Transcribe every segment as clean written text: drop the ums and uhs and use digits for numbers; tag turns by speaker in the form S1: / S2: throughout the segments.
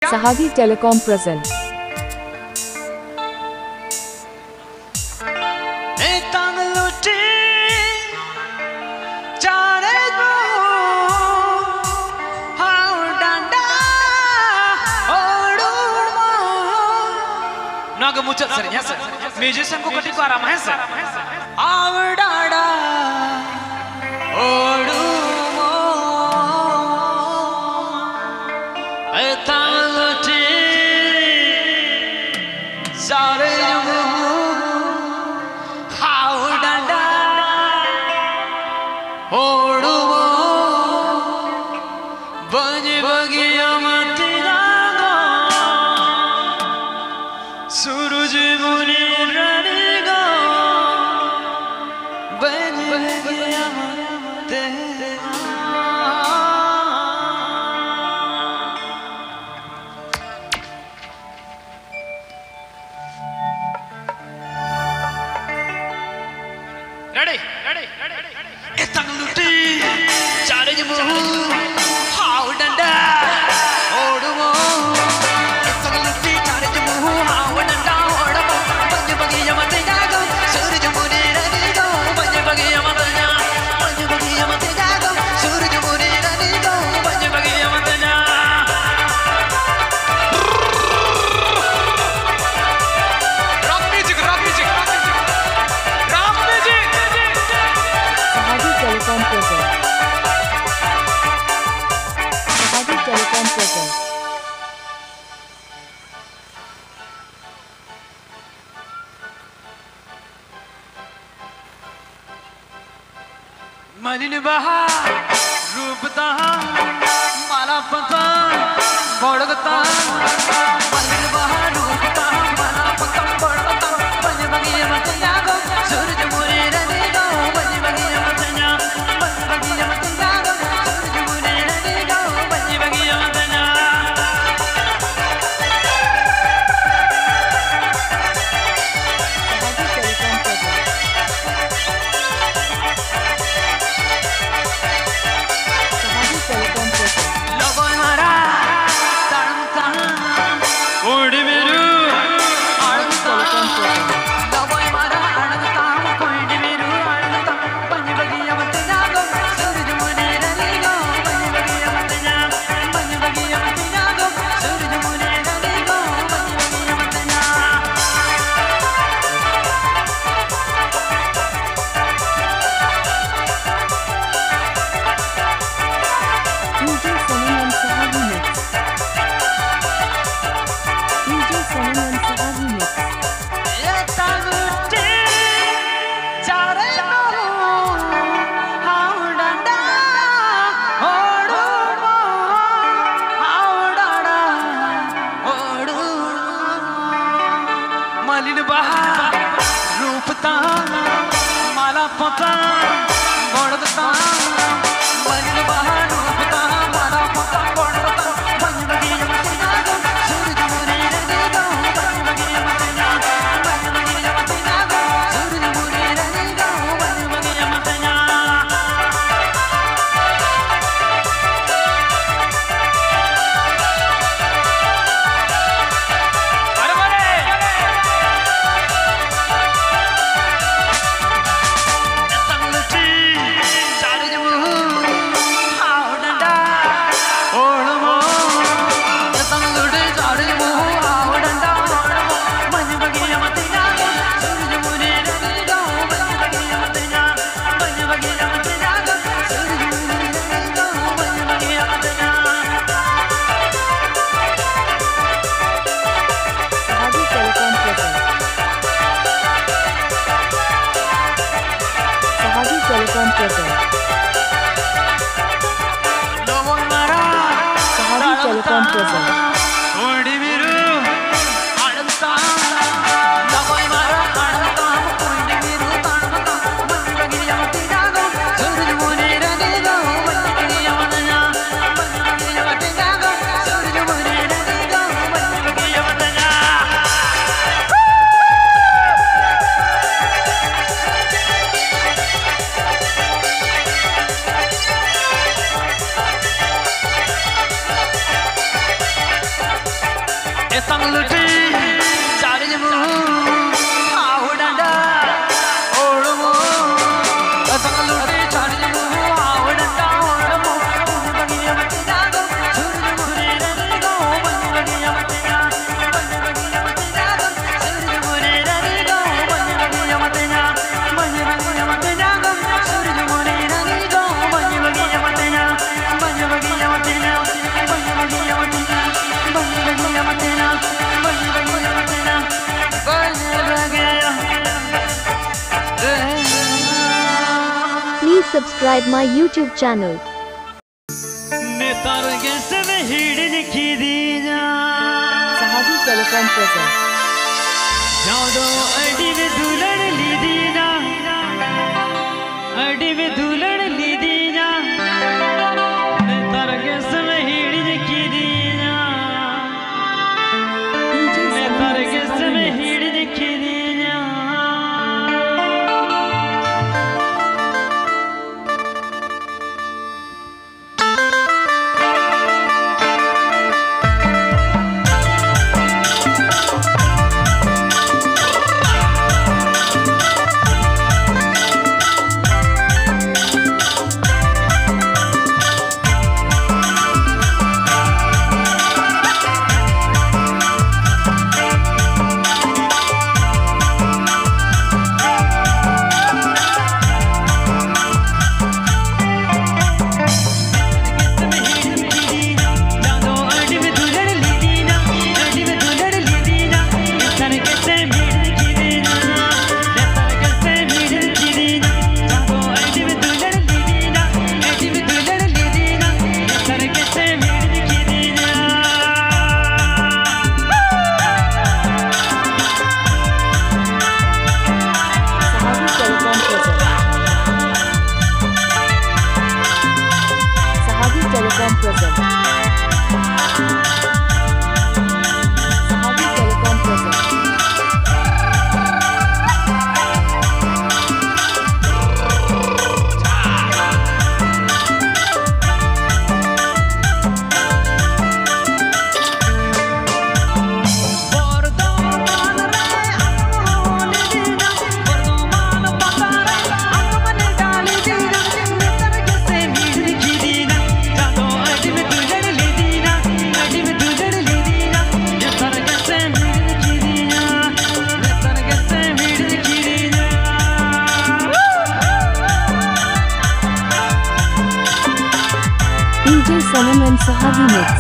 S1: Sahagi Telecom present.
S2: नाग मुचत sir यहाँ sir musician को कटी को आराम है सर आवडाडा ओडू मो एतालटी सारे जमू आवडाडा ओडू मो बजे बगिया मती सूरज मुनि रंगा बन गया तेरा रेडी रेडी इतंग लुटी चारे जमू हाउ डंडा ओडुमो इतंग लुटी चारे जमू हाउ डंडा ओडुमो पंज बगिया मते जागो सूरज मुनि रंगो पंज बगिया मते जा पंज बगिया मते जागो सूरज मुनि रंगो पंज बगिया मते जा rock music
S1: Sahagi Telecom present. Sahagi Telecom present.
S2: मलिन बहा रूपता माला पता बड़गता मलिन बहा रूपता माला पता बड़गता पंज बगिया मत जागो सूरज मुनि रंगो पंज बगिया मत जा पंज बगिया मत जागो सूरज मुनि रंगो पंज बगिया मत जा
S1: Sahagi Telecom present.
S2: लगोय मारा तारम तारम ओडी मेरू आड़म
S1: Telecom present.
S2: लगोय मारा आड़म तारम ओडी मेरू आड़म तारम पंज बगिया मत जागो सूरज मुनि रंगो पंज बगिया मत जा पंज बगिया मत जागो सूरज मुनि रंगो पंज बगिया मत जा
S1: DJ Sanin and Sahagi mix. DJ Sanin and Sahagi mix.
S2: ये तागुटे चारे नो हाउ डंडा ओडू मो हाउ डाडा ओडू मलिन बहा रूपता माला पता बड़गता मलिन बहा रूपता माला पता बड़गता पंज बगिया मत जागो सूरज मुनि रंगो पंज बगिया मत जा पंज बगिया मत जागो सूरज मुनि रंगो पंज बगिया मत जा अरे बरे तंगलटी चारे जमू हाउ डंडा ओडमो तंगलटी चारे जमू हाउ डंडा ओडमो पंज बगिया मत जागो सूरज मुनि रंगो पंज बगिया मत जा पंज बगिया मत जागो सूरज मुनि रंगो पंज बगिया मत जा
S1: Sahagi Telecom present. Sahagi Telecom present.
S2: लगोय मारा
S1: Sahagi Telecom present.
S2: OD Meru आड़म ताम लगोय मारा आड़म ताम ओडी मेरू ताड़म ताम पंज बगिया मत जागो सूरज मुनि रंगो पंज बगिया मत जा पंज बगिया मत जागो सूरज मुनि रंगो पंज बगिया मत जा Sanglati, Charimu, Audanda, Oromo, Sanglati, Charimu, Audanda, Oromo, Banyamatinago, Suryamuniranigo, Banyamatina, Banyamatinago, Suryamuniranigo, Banyamatina, Banyamatinago, Suryamuniranigo, Banyamatina, Banyamatina, Banyamatina.
S1: Please subscribe my YouTube channel. Sahabi Telecom present. DJ Sanam and Sahabi Mix.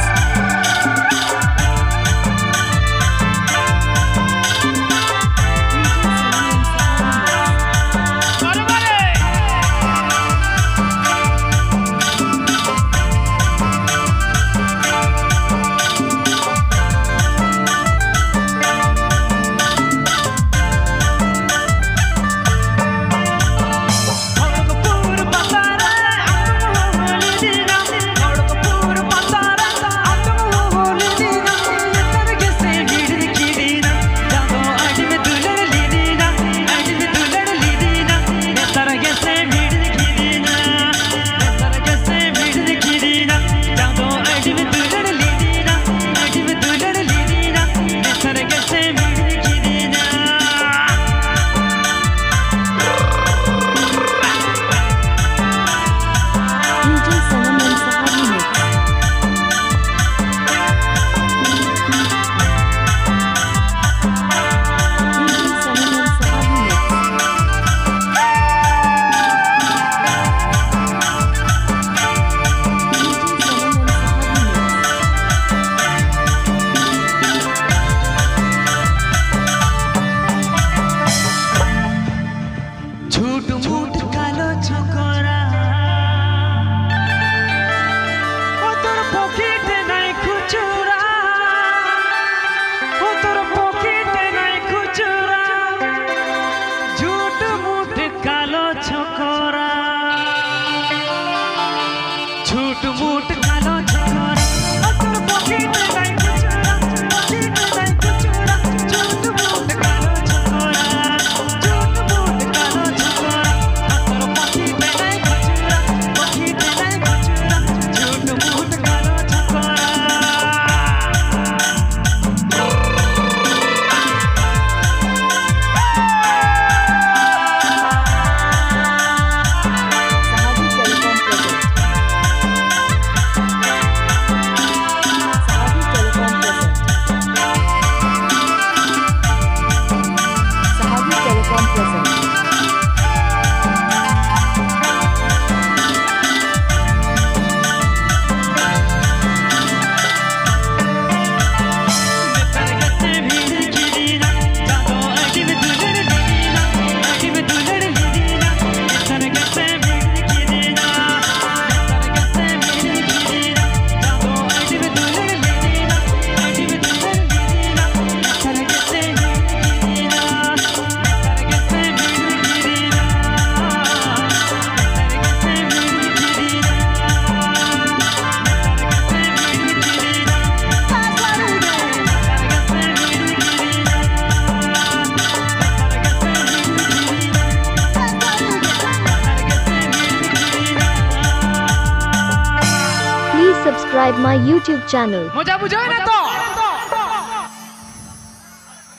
S2: Pura
S1: subscribe my YouTube channel.
S2: मजा बुझो ना तो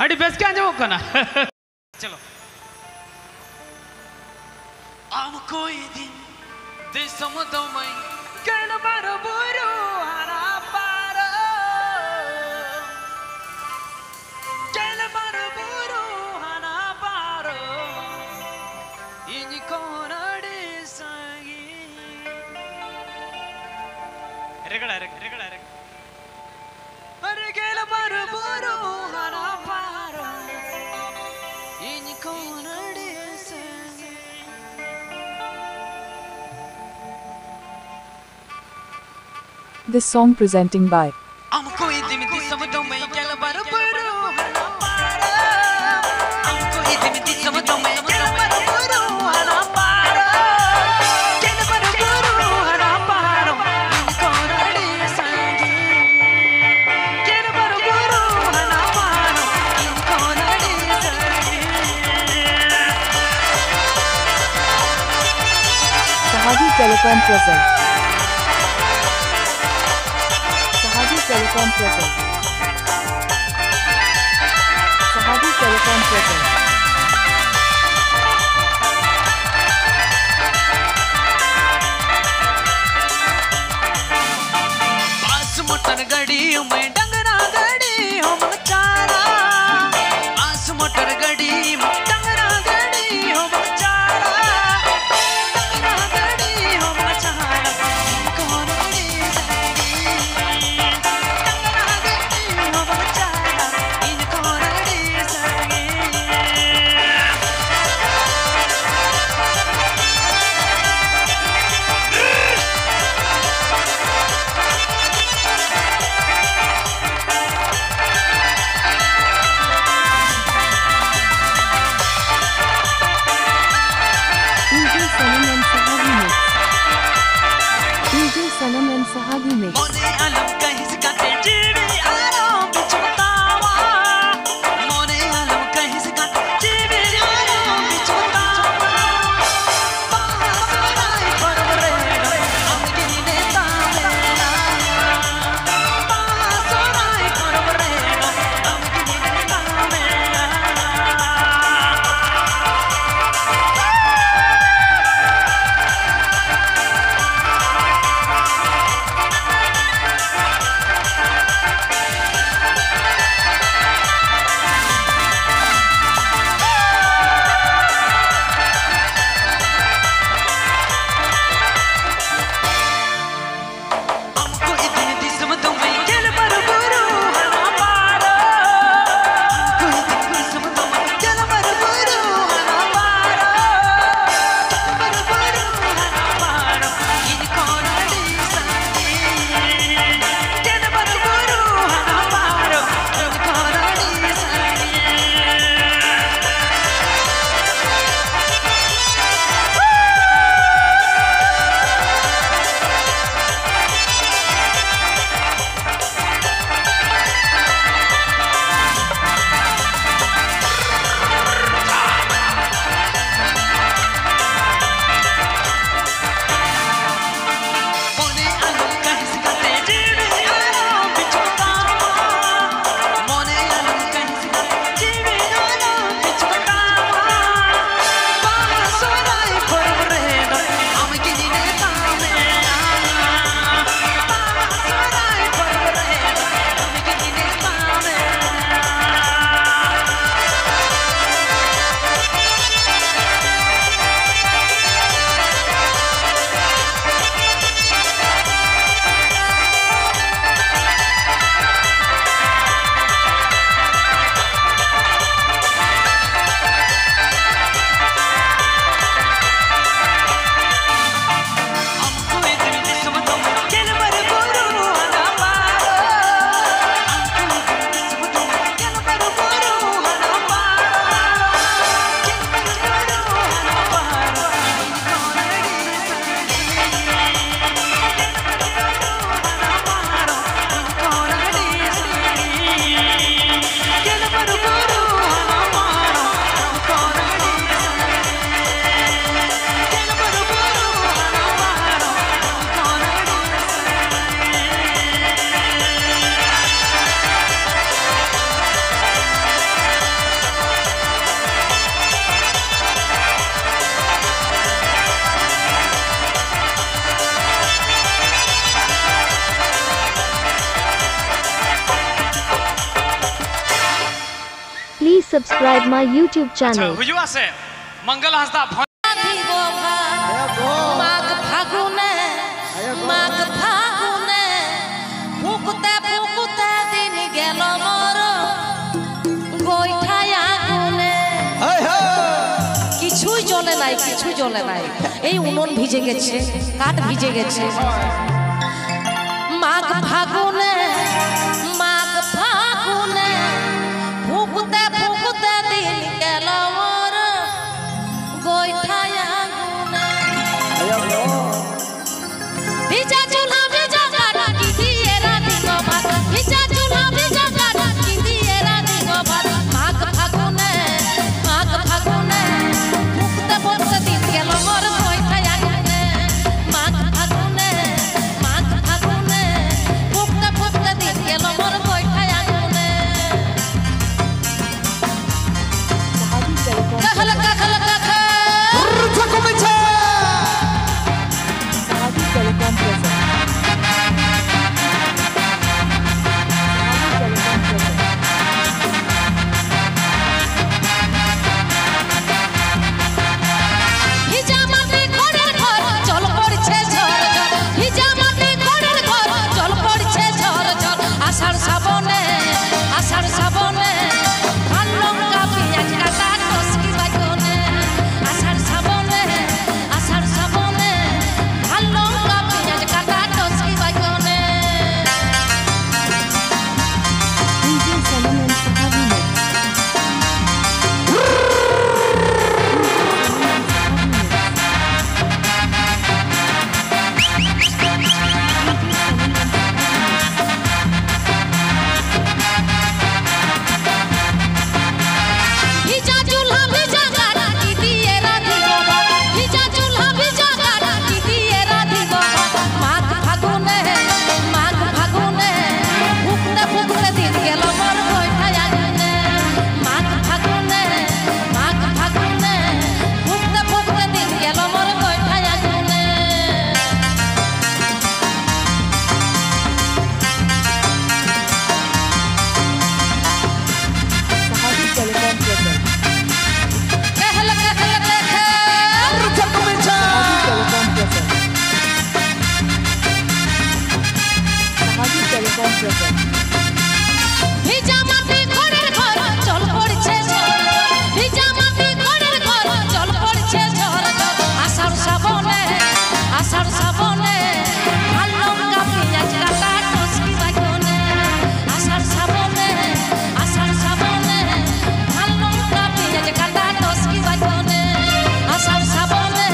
S2: अड़ी base क्या जो करना चलो आम कोई दिन दे समुद्र में कल बार बुरो हरा पारो कल बार बुरो हरा पारो इनको नड़े संगी रेगड़ा अरे कल बार बुरो हरा पारो इनको नड़े संगी
S3: This song presenting by
S2: हम कोई दिन दी समझो मैं कल बार बुरो हरा पारो हम कोई दिन दी समझो मैं कल बार बुरो हरा पारो कल बार बुरो हरा पारो इनको नड़े संगी कल बार बुरो हरा पारो इनको नड़े संगी
S3: Sahagi Telecom present. Sahagi Telecom present. Sahagi Telecom present.
S2: पास मोटर गड़ी मैं डंगरा गड़ी हो मचारा पास मोटर गड़ी मैं डंगरा गड़ी हो मचारा डंगरा गड़ी हो मचारा कौन गड़ी संगी डंगरा गड़ी हो मचारा इन कौन गड़ी संगी
S4: Please subscribe my YouTube
S2: अच्छा
S4: channel.
S2: हुआ से मंगल हंसदा
S5: माघ फागुने माघ फागुने ফুকুতে ফুকুতে দিন গেল মোর গোইঠায় আগুনে কিছুই জ্বলে নাই কিছুই জ্বলে নাই এই উনুন ভিজে গেছে কাঠ ভিজে গেছে মাঘ ফাগুনে ফুকুতে ফুকুতে দিন গেল মোর গোইঠায় আগুনে ভিজা চুলা ভিজা কাটা কি দিয়ে রাধি গো ভাত ভিজা চুলা ভিজা কাটা কি দিয়ে রাধি গো ভাত মাঘ ফাগুনে ফুকুতে ফুকুতে দিন গেল মোর গোইঠায় আগুনে মাঘ ফাগুনে ফুকুতে ফুকুতে দিন গেল মোর গোইঠায় আগুনে
S3: Sahabi Telecom
S5: कहल कहल कहल
S3: Sahabi Telecom present.
S5: ভিজা মাটি ঘরের ঘর জল পড়ছে ঝড় ঝড় ভিজা মাটি ঘরের ঘর জল পড়ছে ঝড় ঝড় আষাঢ় শ্রাবণে ধান লঙ্কা পেঁয়াজ কাটা টসকি বাজনে আষাঢ় শ্রাবণে ধান লঙ্কা পেঁয়াজ কাটা টসকি বাজনে
S3: DJ Salim and Sahabi mix.
S5: ভিজা চুলা ভিজা কাটা কি দিয়ে রাধি গো ভাত ভিজা চুলা ভিজা কাটা কি দিয়ে রাধি গো ভাত মাঘ ফাগুনে ফুকুতে ফুকুতে দিন গেল মোর গোইঠায় আগুনে মাঘ ফাগুনে ফুকুতে ফুকুতে দিন গেল মোর গোইঠায় আগুনে
S3: Sahabi Telecom present.
S5: कहल कहल कहल
S3: Sahabi Telecom present. Sahabi Telecom present.
S5: ভিজা মাটি ঘরের ঘর জল পড়ছে ঝড় ঝড় ভিজা মাটি ঘরের ঘর জল পড়ছে ঝড় ঝড় আষাঢ় শ্রাবণে ধান লঙ্কা পেঁয়াজ কাটা টসকি বাজনে আষাঢ় শ্রাবণে ধান লঙ্কা পেঁয়াজ কাটা টসকি বাজনে আষাঢ় শ্রাবণে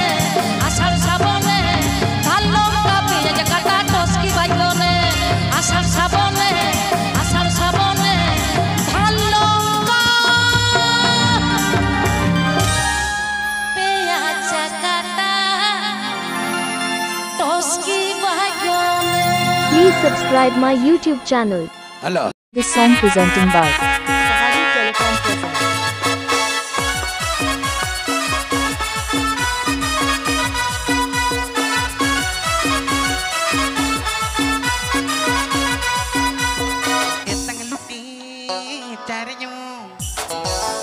S5: ধান লঙ্কা পেঁয়াজ কাটা টসকি বাজনে আষাঢ় শ্রাবণে ধান লঙ্কা পেঁয়াজ কাটা টসকি বাজনে
S4: Please subscribe my YouTube channel.
S3: This song presenting by Sahabi Telecom present.
S2: Etang luti carimu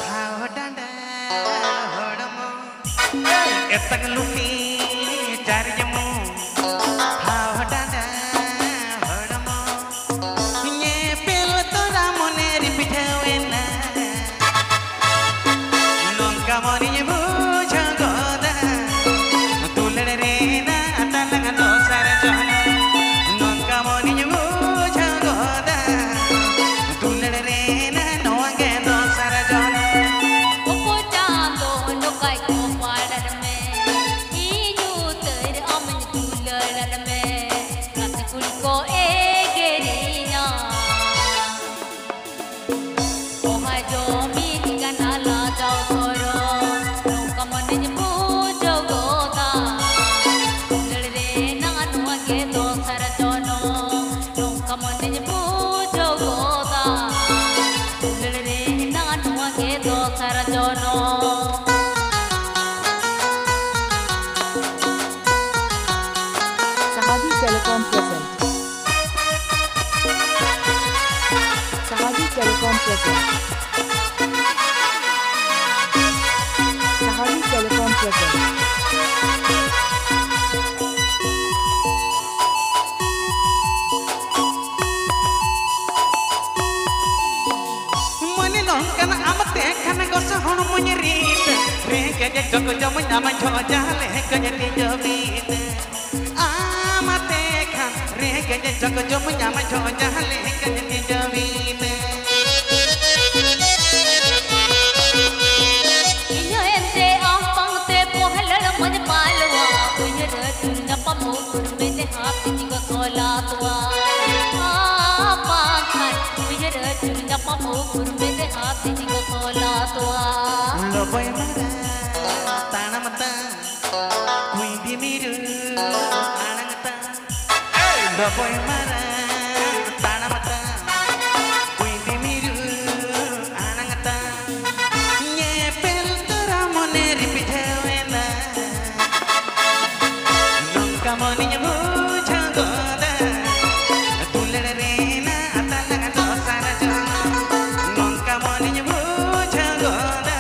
S2: hao danda hodamo Etang luti carimu hao danda hodamo Nye pel tora moneri pitawena Nongka moni buja goda Tulere na atalang dosara jana Nongka moni buja goda Tulere na noange dosara jana
S5: Opo chando nokai ko parar me iyu ter aman tular me kat kuri ko egerina o hai jo mi kana la jao koro noka mane bujo goda tular re na nuwa ke do sar jono noka mane bujo goda tular re na nuwa ke do sar jono
S3: Sahabi Telecom present. Sahabi Telecom present.
S2: hon munyerit Rengkanya joko jamu nyaman jojale kanya dijobit Amatekan Rengkanya joko jamu nyaman jojale kanya dijobit
S5: Inyo ente ampang te pohalal man palwa Kunyar turna pamukur mene hati jiga sola tua Apakan kunyar turna pamukur mene hati jiga sola tua
S2: Loboy mara tanamata Kuindi miru anangata Loboy mara tanamata Kuindi miru anangata Nyepel teramone ripithewena Nongka moninya muja goda Tulerena atalaga dosara jana Nongka moninya muja goda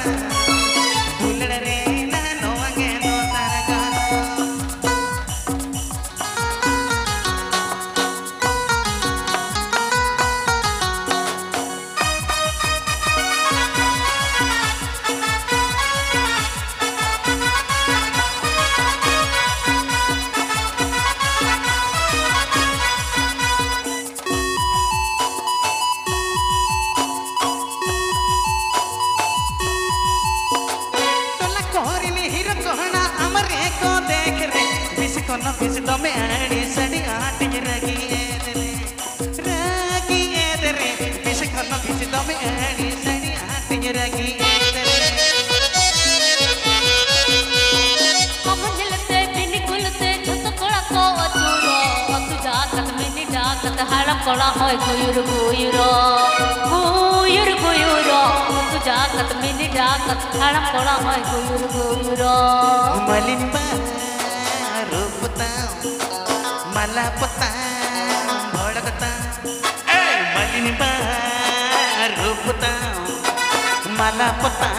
S2: Tulerena noange dosara jana Tola korini hiro kohana amare ko dekh re bis kono bis dome ani sadi aati ragi edre bis kono bis dome ani sadi aati ragi edre
S5: Kamanjilate pinikulte chhota kola ko achuro Atu jakat mini jakat haram kola hoy guyur guyuro Guyur guyuro Atu jakat mini jakat haram kola hoy guyur guyuro
S2: malin ba rupta malapata bhodakata malin ba rupta malapata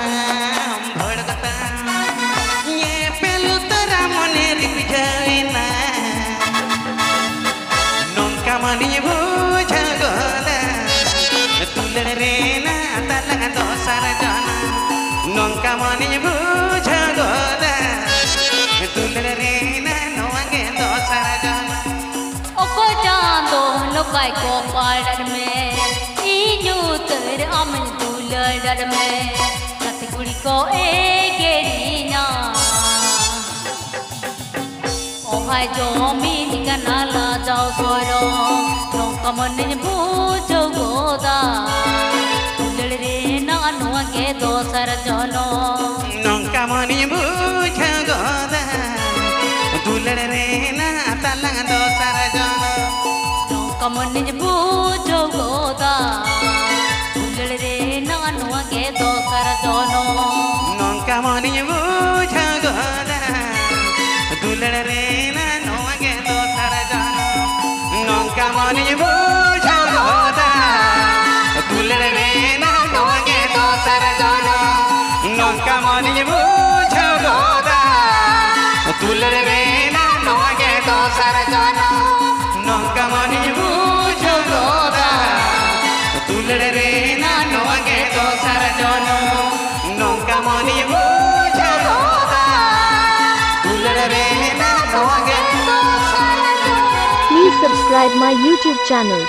S2: bhodakata ye pelu tara mone ripijhaina nongka mani bujha goda tulerena atalaga dosara jana nongka mani bujha goda tulerena noange dosara jana
S5: Oko chando lokai ko padan me Inyu ter aman duladar me Nati kuri ko egerina Ohai jomi nikana la jao soro Nongka manin bujo goda Tulalre na anuange dosar jano
S2: nongka mani bujha goda tulerena atalaga dosara jana
S5: Nongka manin bujo goda Tulalre na anuange dosar jano
S2: nongka mani bujha goda tulerena noange dosara jana nongka mani bujha goda tulerena noange dosara jana nongka mani bujha goda tulerena noange dosara jana nongka mani bujha goda tulerena noange dosara jana nongka mani bujha goda tulerena noange dosara jana
S4: Please subscribe my YouTube channel.